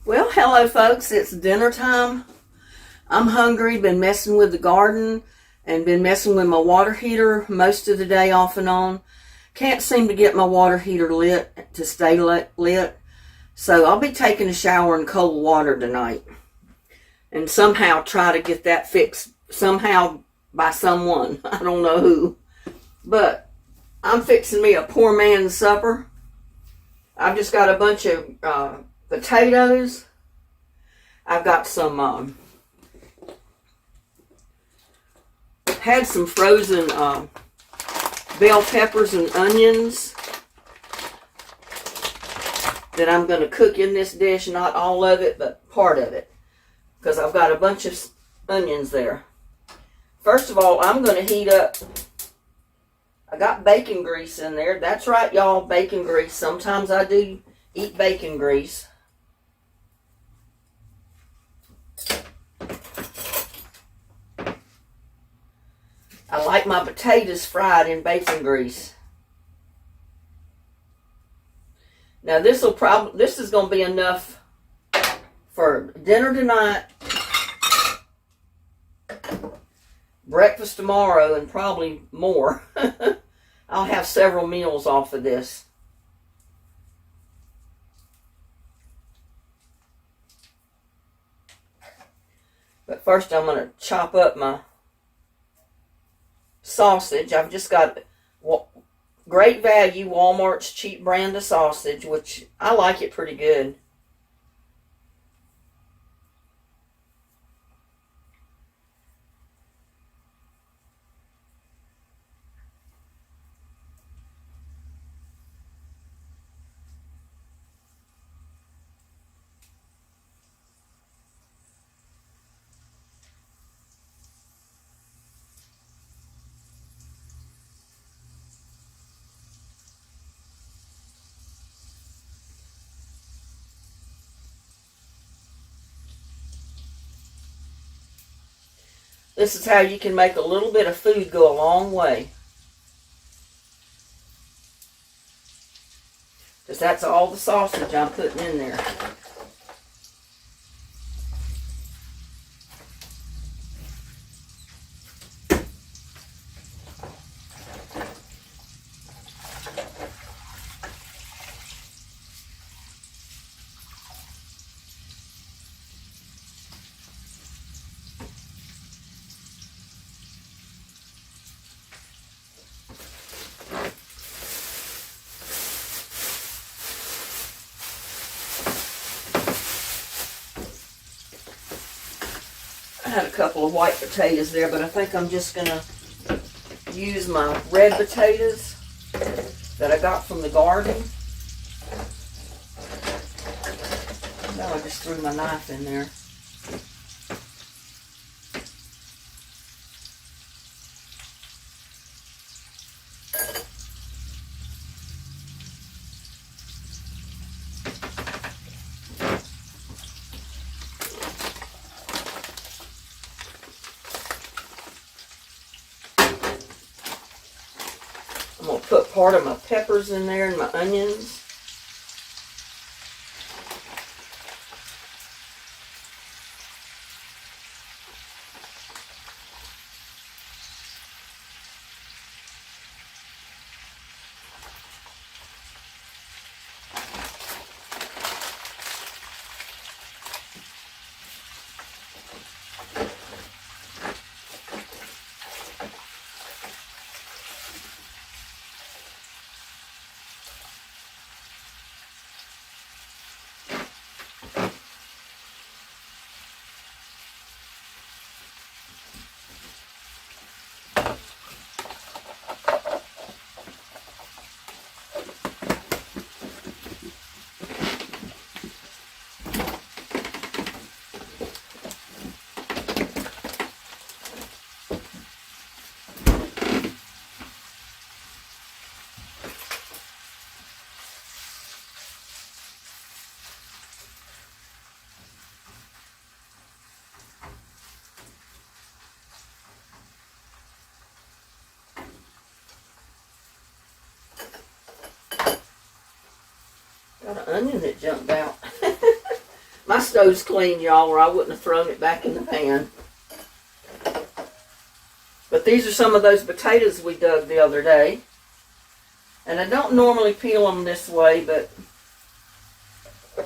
Well, hello folks, it's dinner time. I'm hungry, been messing with the garden and been messing with my water heater most of the day off and on. Can't seem to get my water heater lit to stay lit. So I'll be taking a shower in cold water tonight and somehow try to get that fixed somehow by someone. I don't know who. But I'm fixing me a poor man's supper. I've just got a bunch of potatoes. I've got some, had some frozen bell peppers and onions that I'm going to cook in this dish. Not all of it, but part of it. Because I've got a bunch of onions there. First of all, I'm going to heat up. I got bacon grease in there. That's right, y'all, bacon grease. Sometimes I do eat bacon grease. I like my potatoes fried in bacon grease. Now this is going to be enough for dinner tonight, breakfast tomorrow, and probably more. I'll have several meals off of this. But first I'm going to chop up my sausage. I've just got Great Value, Walmart's cheap brand of sausage, which I like it pretty good. This is how you can make a little bit of food go a long way. Because that's all the sausage I'm putting in there. I had a couple of white potatoes there, but I think I'm just going to use my red potatoes that I got from the garden. Now I just threw my knife in there. I'm going to put part of my peppers in there and my onions. Got an onion that jumped out. My stove's clean, y'all, or I wouldn't have thrown it back in the pan. But these are some of those potatoes we dug the other day. And I don't normally peel them this way, but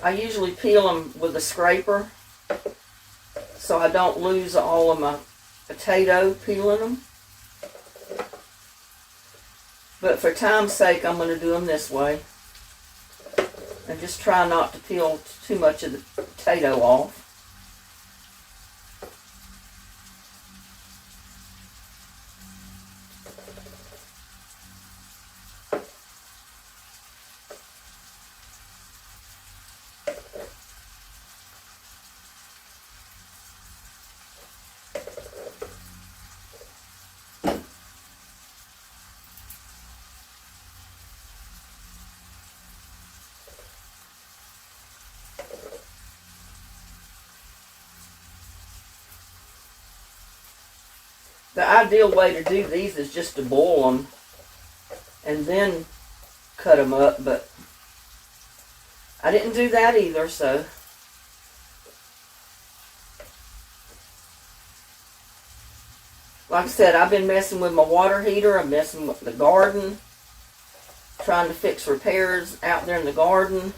I usually peel them with a scraper so I don't lose all of my potato peeling them. But for time's sake, I'm going to do them this way. And just try not to peel too much of the potato off. The ideal way to do these is just to boil them and then cut them up, but I didn't do that either, so. Like I said, I've been messing with my water heater, I'm messing with the garden, trying to fix repairs out there in the garden.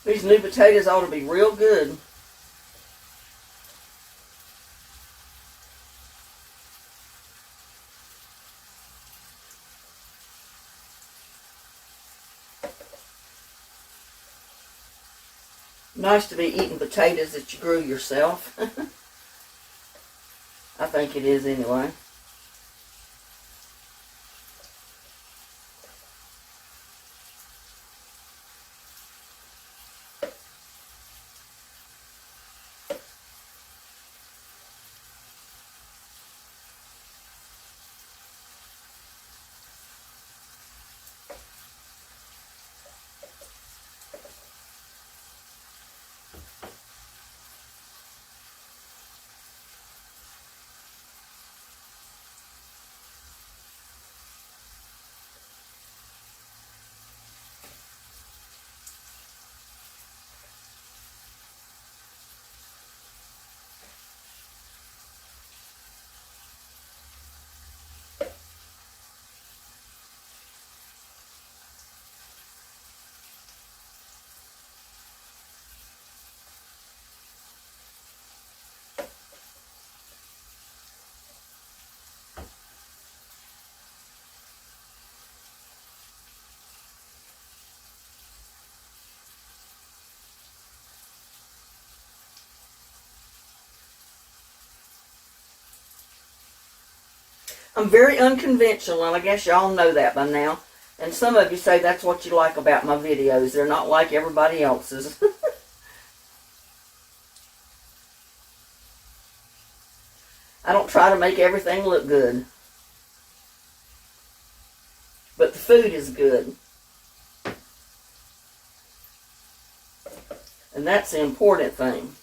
These new potatoes ought to be real good. Nice to be eating potatoes that you grew yourself. I think it is anyway. I'm very unconventional, and I guess y'all know that by now. And some of you say that's what you like about my videos. They're not like everybody else's. I don't try to make everything look good. But the food is good. And that's the important thing.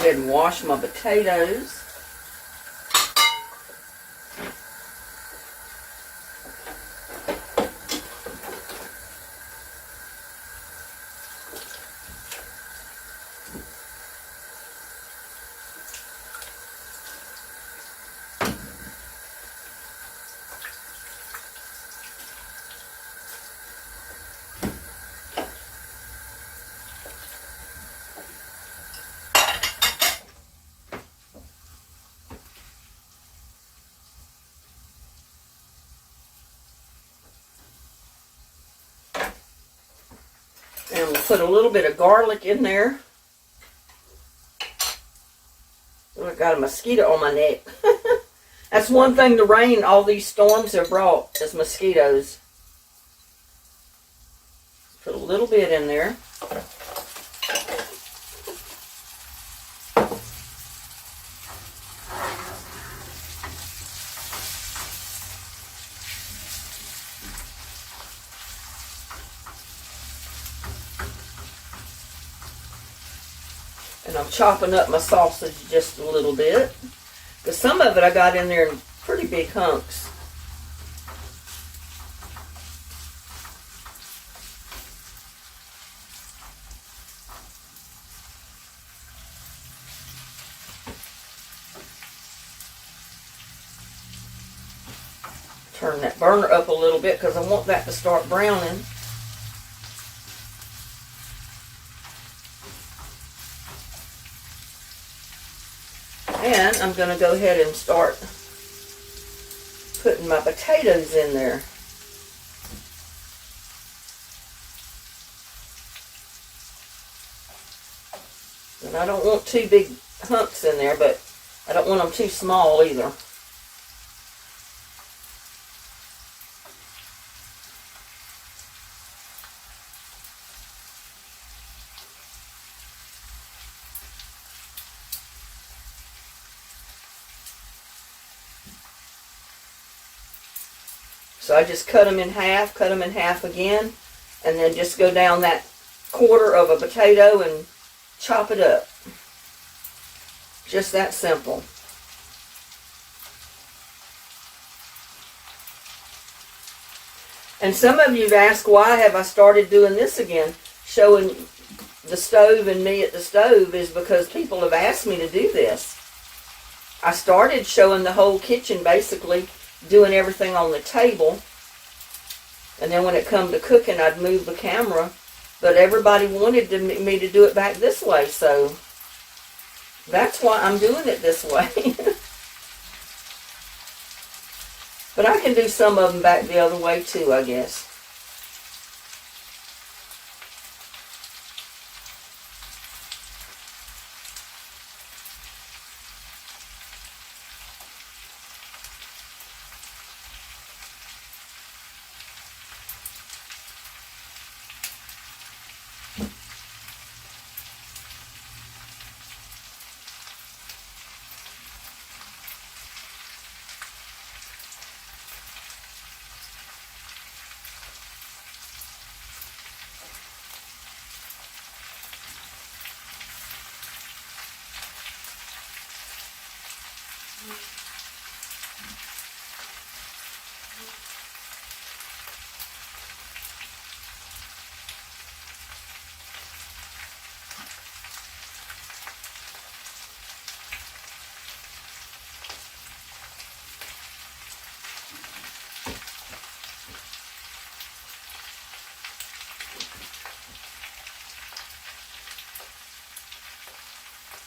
ahead and wash my potatoes. And we'll put a little bit of garlic in there. Oh, I got a mosquito on my neck. That's one thing the rain, all these storms have brought, is mosquitoes. Put a little bit in there. And I'm chopping up my sausage just a little bit. Because some of it I got in there in pretty big hunks. Turn that burner up a little bit because I want that to start browning. And I'm going to go ahead and start putting my potatoes in there. And I don't want too big hunks in there, but I don't want them too small either. So I just cut them in half again, and then just go down that quarter of a potato and chop it up. Just that simple. And some of you have asked, why have I started doing this again? Showing the stove and me at the stove is because people have asked me to do this. I started showing the whole kitchen, basically doing everything on the table. And then when it come to cooking, I'd move the camera. But everybody wanted me to do it back this way, so that's why I'm doing it this way. But I can do some of them back the other way too, I guess.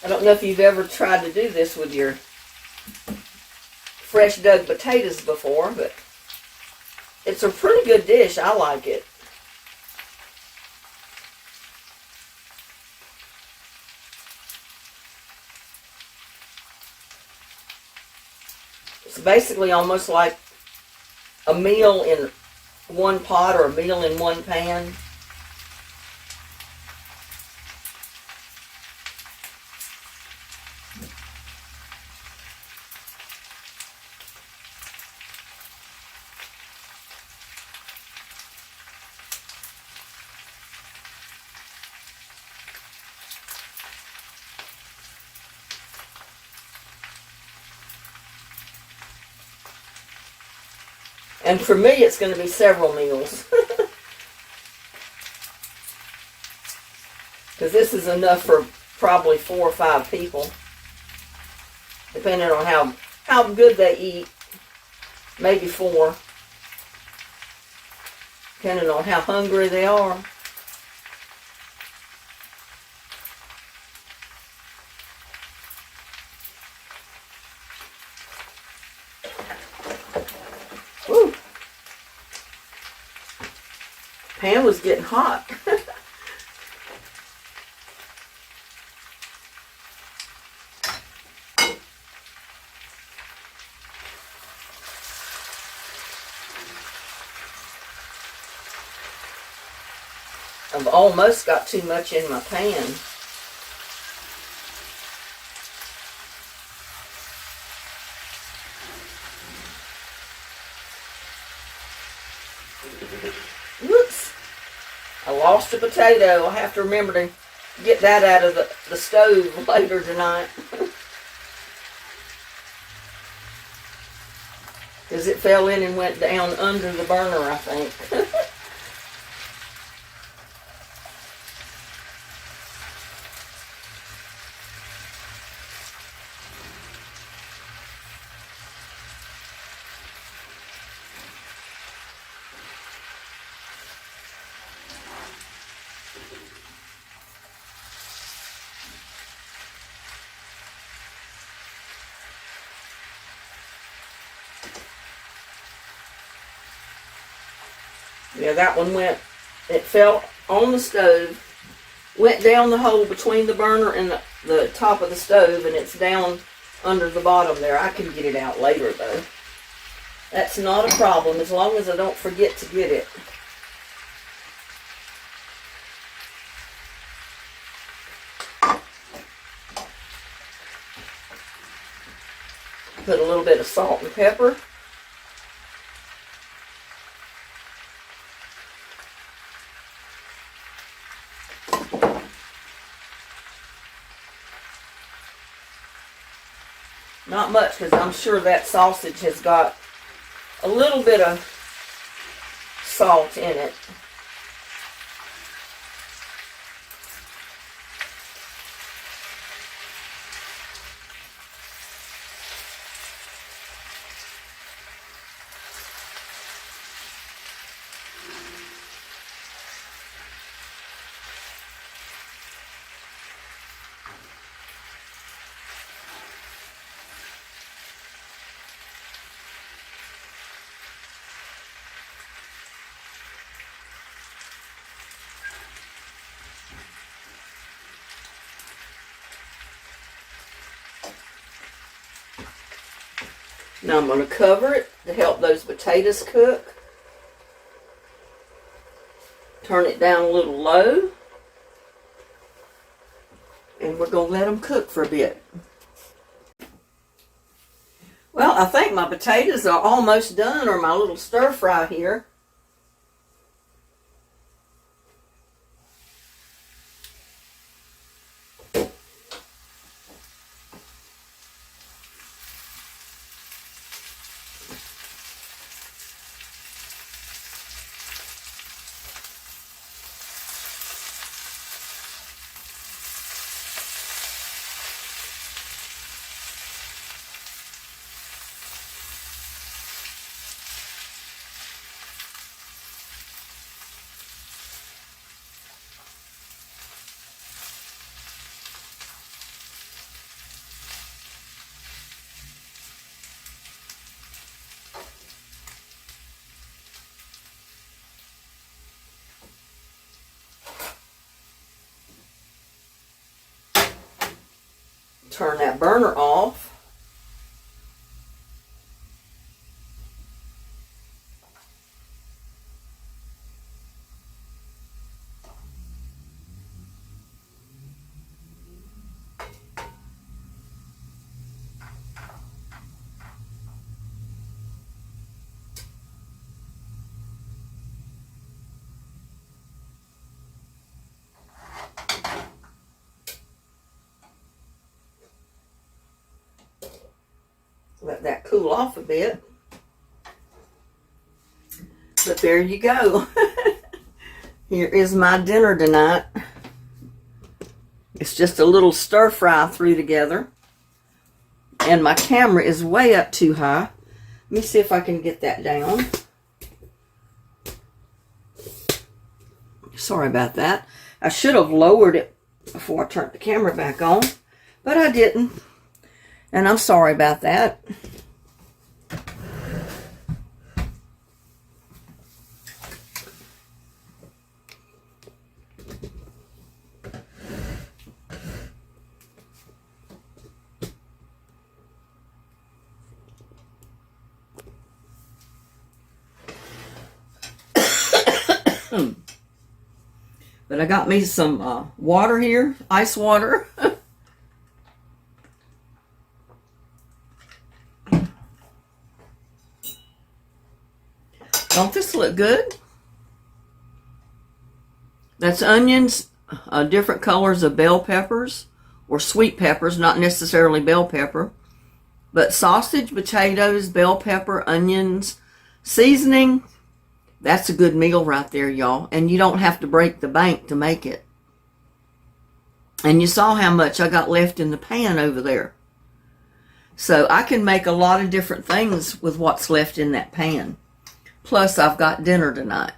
I don't know if you've ever tried to do this with your fresh dug potatoes before, but it's a pretty good dish. I like it. It's basically almost like a meal in one pot or a meal in one pan. And for me, it's going to be several meals. Because this is enough for probably 4 or 5 people. Depending on how good they eat. Maybe 4. Depending on how hungry they are. Woo. Pan was getting hot. I've almost got too much in my pan. Whoops! I lost a potato. I'll have to remember to get that out of the stove later tonight. Because it fell in and went down under the burner, I think. Yeah, that one it fell on the stove, went down the hole between the burner and the top of the stove, and it's down under the bottom there. I can get it out later, though. That's not a problem, as long as I don't forget to get it. Put a little bit of salt and pepper. Not much, because I'm sure that sausage has got a little bit of salt in it. Now I'm going to cover it to help those potatoes cook. Turn it down a little low. And we're going to let them cook for a bit. Well, I think my potatoes are almost done, or my little stir fry here. Turn that burner off. Let that cool off a bit. But there you go. Here is my dinner tonight. It's just a little stir fry threw together. And my camera is way up too high. Let me see if I can get that down. Sorry about that. I should have lowered it before I turned the camera back on, but I didn't. And I'm sorry about that. But I got me some water here, ice water. Don't this look good? That's onions, different colors of bell peppers or sweet peppers, not necessarily bell pepper, but sausage, potatoes, bell pepper, onions, seasoning. That's a good meal right there, y'all. And you don't have to break the bank to make it. And you saw how much I got left in the pan over there. So I can make a lot of different things with what's left in that pan. Plus, I've got dinner tonight.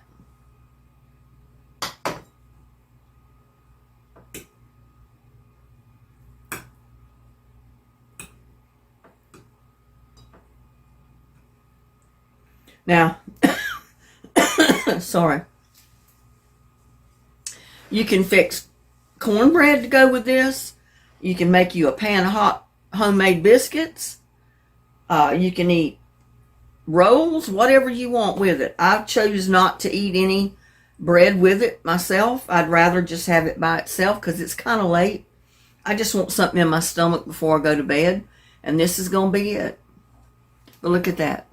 Now, sorry. You can fix cornbread to go with this. You can make you a pan of hot homemade biscuits. You can eat rolls, whatever you want with it. I chose not to eat any bread with it myself. I'd rather just have it by itself because it's kind of late. I just want something in my stomach before I go to bed. And this is going to be it. But look at that.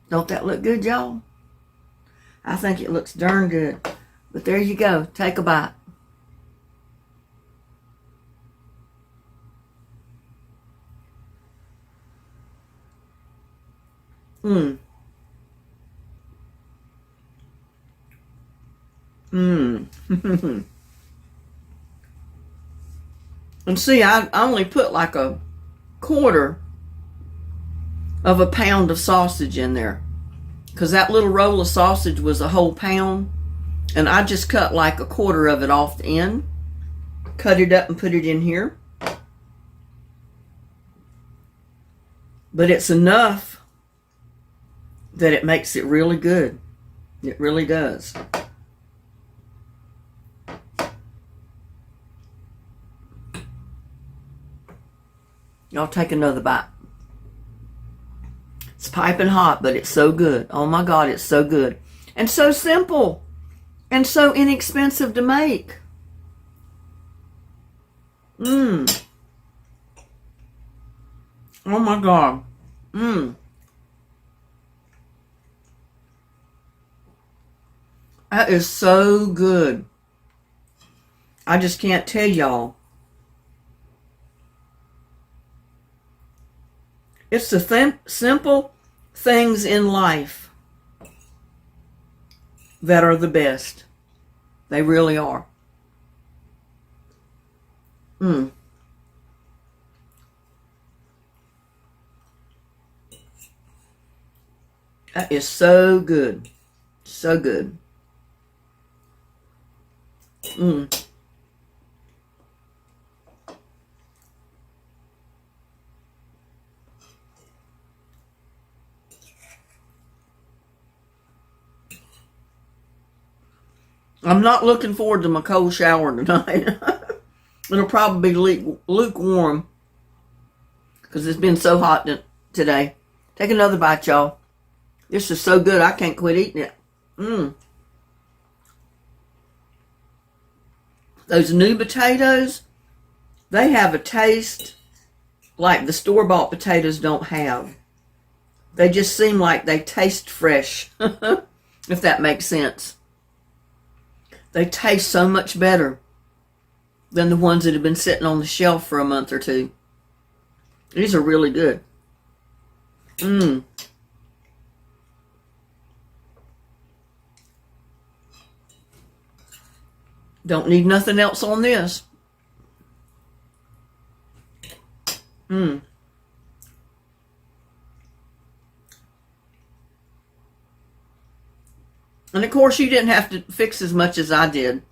Don't that look good, y'all? I think it looks darn good. But there you go. Take a bite. Mmm. Mmm. And see, I only put like a quarter of a pound of sausage in there. Because that little roll of sausage was a whole pound. And I just cut like a quarter of it off the end. Cut it up and put it in here. But it's enough that it makes it really good. It really does. Y'all take another bite. It's piping hot, but it's so good. Oh my God, it's so good. And so simple. And so inexpensive to make. Mmm. Oh my God. Mmm. That is so good. I just can't tell y'all. It's the simple things in life that are the best. They really are. Mmm. That is so good. So good. Mmm. I'm not looking forward to my cold shower tonight. It'll probably be lukewarm because it's been so hot today. Take another bite, y'all. This is so good, I can't quit eating it. Mmm. Those new potatoes, they have a taste like the store-bought potatoes don't have. They just seem like they taste fresh, if that makes sense. They taste so much better than the ones that have been sitting on the shelf for a month or two. These are really good. Mmm. Don't need nothing else on this. And of course, you didn't have to fix as much as I did.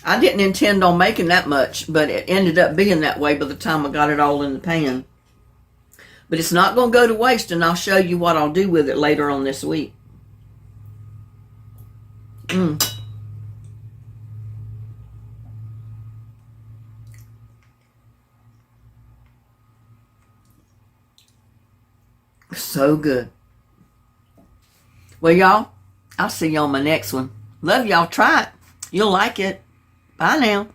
I didn't intend on making that much, but it ended up being that way by the time I got it all in the pan. But it's not going to go to waste, and I'll show you what I'll do with it later on this week. So good. Well, y'all, I'll see you on my next one. Love y'all. Try it. You'll like it. Bye now.